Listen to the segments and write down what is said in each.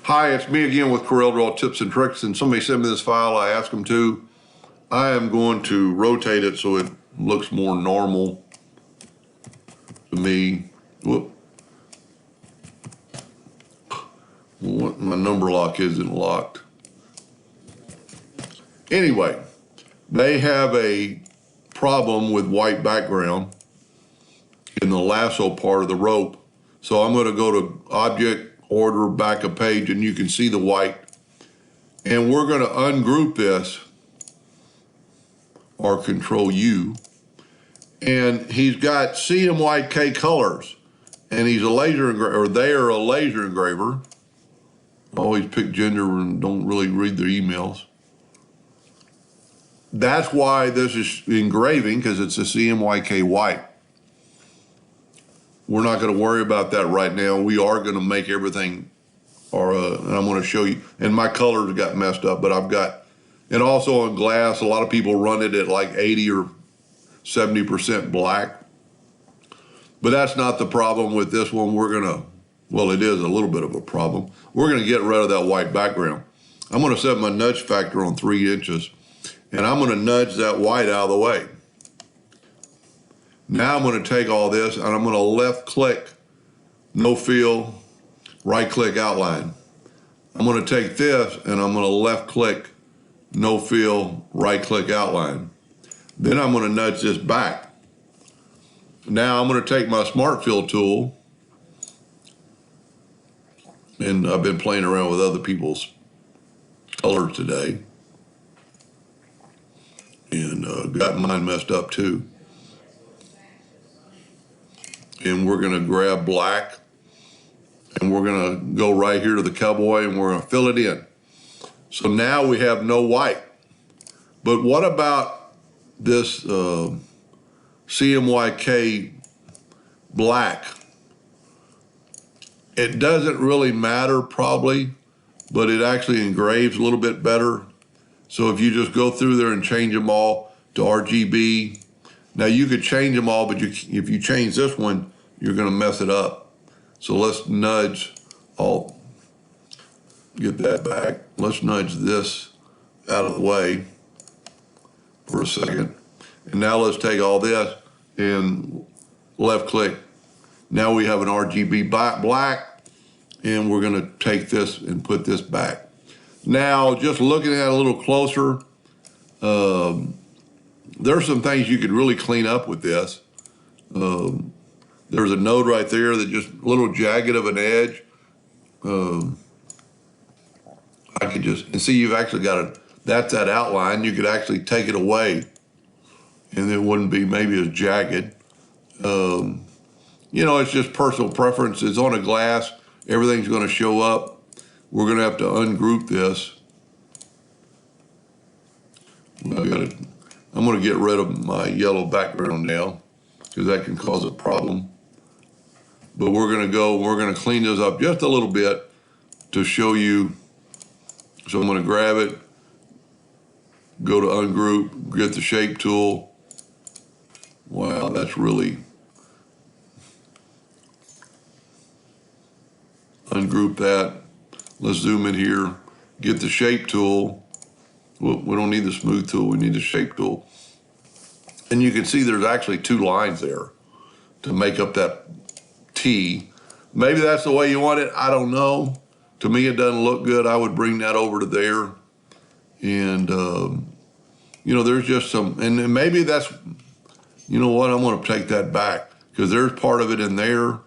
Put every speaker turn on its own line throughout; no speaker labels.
Hi, it's me again with Corel Draw Tips and Tricks, and somebody sent me this file. I asked them to. I am going to rotate it so it looks more normal to me. Whoop. What, my number lock isn't locked. Anyway, they have a problem with white background in the lasso part of the rope. So I'm going to go to Object, Order, Back a Page, and you can see the white. And we're going to ungroup this, or Control U. And he's got CMYK colors, and he's a laser engraver, or they are a laser engraver. I always pick gender and don't really read their emails. That's why this is engraving, because it's a CMYK white. We're not going to worry about that right now. We are going to make everything, and I'm going to show you. And my colors got messed up, but I've got, and also on glass, a lot of people run it at like 80 or 70% black. But that's not the problem with this one. We're going to, well, it is a little bit of a problem. We're going to get rid of that white background. I'm going to set my nudge factor on 3 inches, and I'm going to nudge that white out of the way. Now I'm going to take all this and I'm going to left click, no fill, right click outline. I'm going to take this and I'm going to left click, no fill, right click outline. Then I'm going to nudge this back. Now I'm going to take my Smart Fill tool, and I've been playing around with other people's colors today, and got mine messed up too. And we're going to grab black, and we're going to go right here to the cowboy, and we're going to fill it in. So now we have no white. But what about this CMYK black? It doesn't really matter probably, but it actually engraves a little bit better. So if you just go through there and change them all to RGB, now you could change them all, but if you change this one, you're going to mess it up. So let's nudge all, get that back. Let's nudge this out of the way for a second. And now let's take all this and left click. Now we have an RGB black, and we're going to take this and put this back. Now, just looking at it a little closer, there's some things you could really clean up with this. There's a node right there that just a little jagged of an edge. I could just, and see you've actually got that's that outline. You could actually take it away and it wouldn't be maybe as jagged. You know, it's just personal preference. It's on a glass. Everything's going to show up. We're going to have to ungroup this. I'm going to get rid of my yellow background now, because that can cause a problem. But we're going to clean this up just a little bit to show you. So I'm going to grab it, go to ungroup, get the shape tool. Wow, that's really, ungroup that. Let's zoom in here, get the shape tool. Well, we don't need the smooth tool, we need the shape tool. And you can see there's actually 2 lines there to make up that T. Maybe that's the way you want it, I don't know. To me, it doesn't look good. I would bring that over to there. And, you know, there's just some, and maybe that's, you know what, I'm gonna take that back, because there's part of it in there.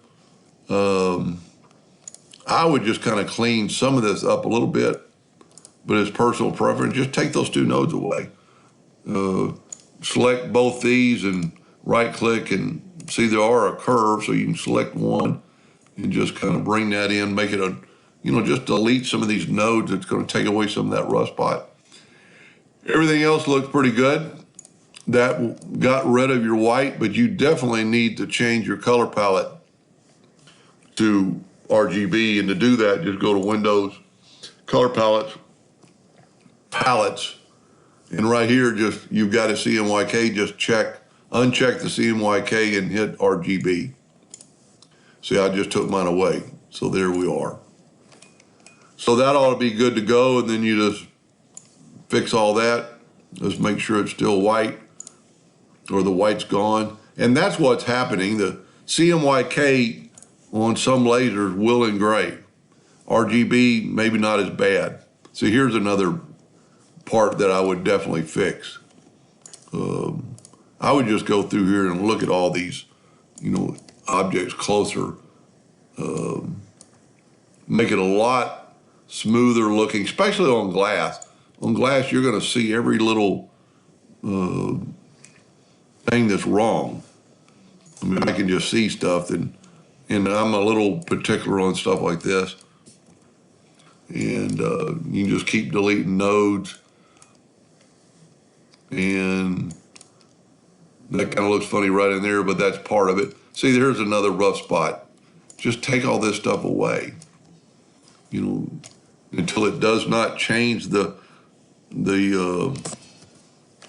I would just kind of clean some of this up a little bit, but it's personal preference. Just take those 2 nodes away. Select both these and right click, and see there are a curve, so you can select one and just kind of bring that in, make it a, you know, just delete some of these nodes. It's going to take away some of that rust spot. Everything else looks pretty good. That got rid of your white, but you definitely need to change your color palette to RGB, and to do that, just go to Windows, Color Palettes, and right here, just, you've got a CMYK, just uncheck the CMYK and hit RGB. See, I just took mine away, so there we are. So that ought to be good to go, and then you just fix all that. Just make sure it's still white or the white's gone. And that's what's happening. The CMYK on some lasers will engrave. RGB, maybe not as bad. So here's another part that I would definitely fix. I would just go through here and look at all these, objects closer. Make it a lot smoother looking, especially on glass. On glass, you're going to see every little thing that's wrong. I mean, I can just see stuff, and I'm a little particular on stuff like this. And you can just keep deleting nodes. And that kind of looks funny right in there, but that's part of it. See, there's another rough spot. Just take all this stuff away, until it does not change the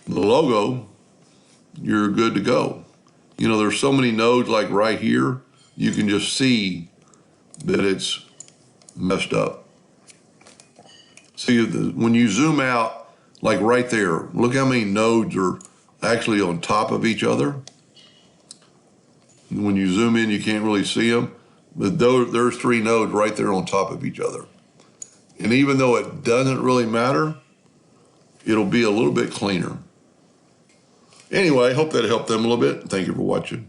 logo, you're good to go. There's so many nodes like right here, you can just see that it's messed up. See, when you zoom out, like right there, look how many nodes are actually on top of each other. When you zoom in, you can't really see them, but there's 3 nodes right there on top of each other. And even though it doesn't really matter, it'll be a little bit cleaner. Anyway, I hope that helped them a little bit. Thank you for watching.